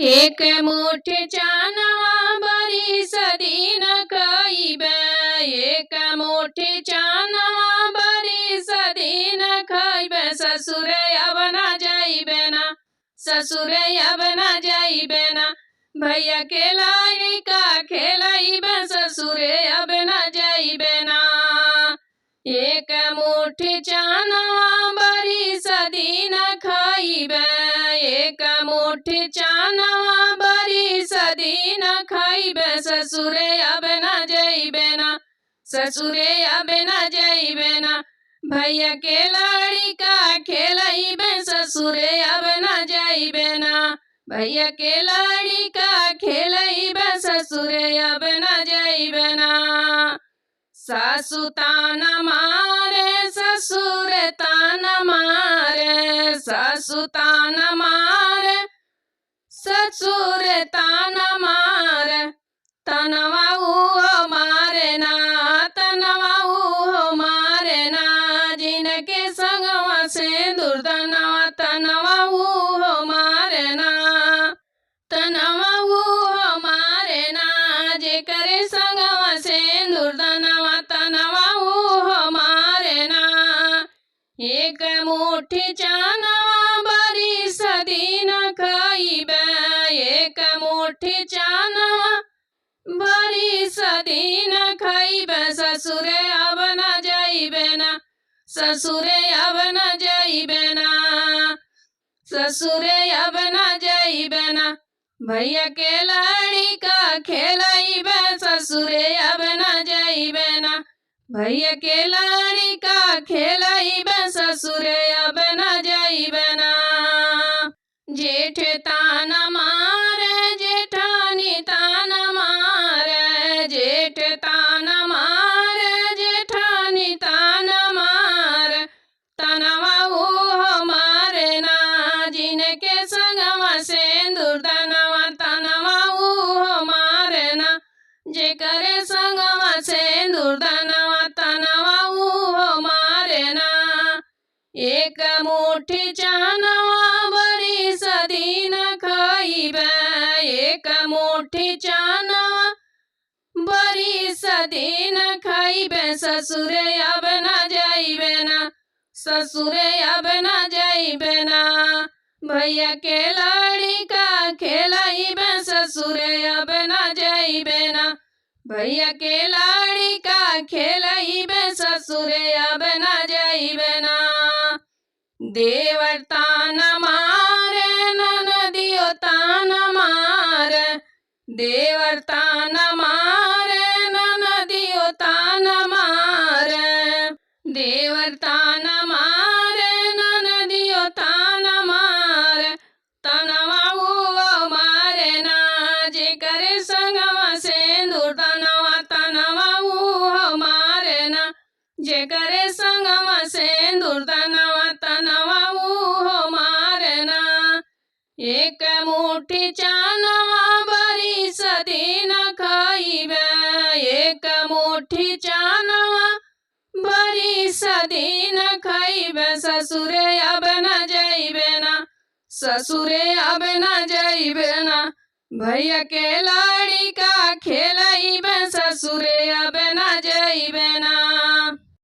एक मुट्ठी चानवा बरी सदीन खइबे। एक मुट्ठी चानवा बरी सदीन खइबे। ससुरे अब न जाइबे ना, ससुरे अब न जाइबे ना। भैया के लड़का खेलइबे, ससुरे अब न जाइबे ना। एक मुट्ठी चानवा बरी सदीन खइबे। एक मुट्ठी चानवा बरी सदीन खइबे। ससुरे अब न जाइबे ना, ससुरे अब न जाइबे ना। भैया के लड़का खेलइबे, ससुरे अब न जाइबे ना। भैया के लड़का खेलइबे, ससुरे अब न जाइबे ना। सासु तान मारे ससुर तान मारे। सासु तान मारे ससुर तान मारे। तनवा उहो मारे ना, तनवा उहो मारे ना। जिनके संगवा सिंदूर दनवा, तनवा उहो मारे ना, तनवा उहो मारे ना। जेकरे संगवा सिंदूर दनवा, तनवा उहो मारे ना। एक मुट्ठी चानवा बरी सदीन खइबे। एक मुट्ठी चानवा बरी सदीन खइबे। ससुरे अब न जाइबे ना, ससुरे अब न जाइबे ना, ससुरे अब न जाइबे ना। भैया के लड़का खेलइबे, ससुरे अब न जाइबे ना। भैया के लड़का खेलइबे, ससुरे अब न जाइबे ना। जेठ तान मारे जेठानी तान मारे। जेठ तान मारे जेठानी तान मारे। तनवा उहो मारे ना। जिनके संगवा सिंदूर दनवा, तनवा उहो मारे ना। जेकरे संगवा सिंदूर दनवा, तनवा उहो मारे ना। एक मुट्ठी चानवा बरी सदीन खइबे। एक मुट्ठी चानवा बरी सदीन खइबे। ससुरे अब न जाइबे ना, ससुरे अब न जाइबे ना। भैया के लड़का खेलइबे, ससुरे अब न जाइबे ना। भैया के लड़का खेलइबे, ससुरे अब न जाइबे ना। देवर तान मारे ननदियो तान मारे। देवर तान मारे ननदियो तान मारे। देवर तान मारे ननदियो तान मारे। तनवा उहो मारे ना। जेकरे संगवा सिंदूर दनवा, तनवा उहो मारे ना। जेकरे संगवा सिंदूर दनवा, तनवा उहो मारे ना। एक मुट्ठी चानवा बरी सदीन खइबे। एक मुट्ठी चानवा बरी सदीन खइबे। ससुरे अब न जाइबे ना, ससुरे अब न जाइबे ना। भैया के लड़का खेलइबे, ससुरे अब न जाइबे ना।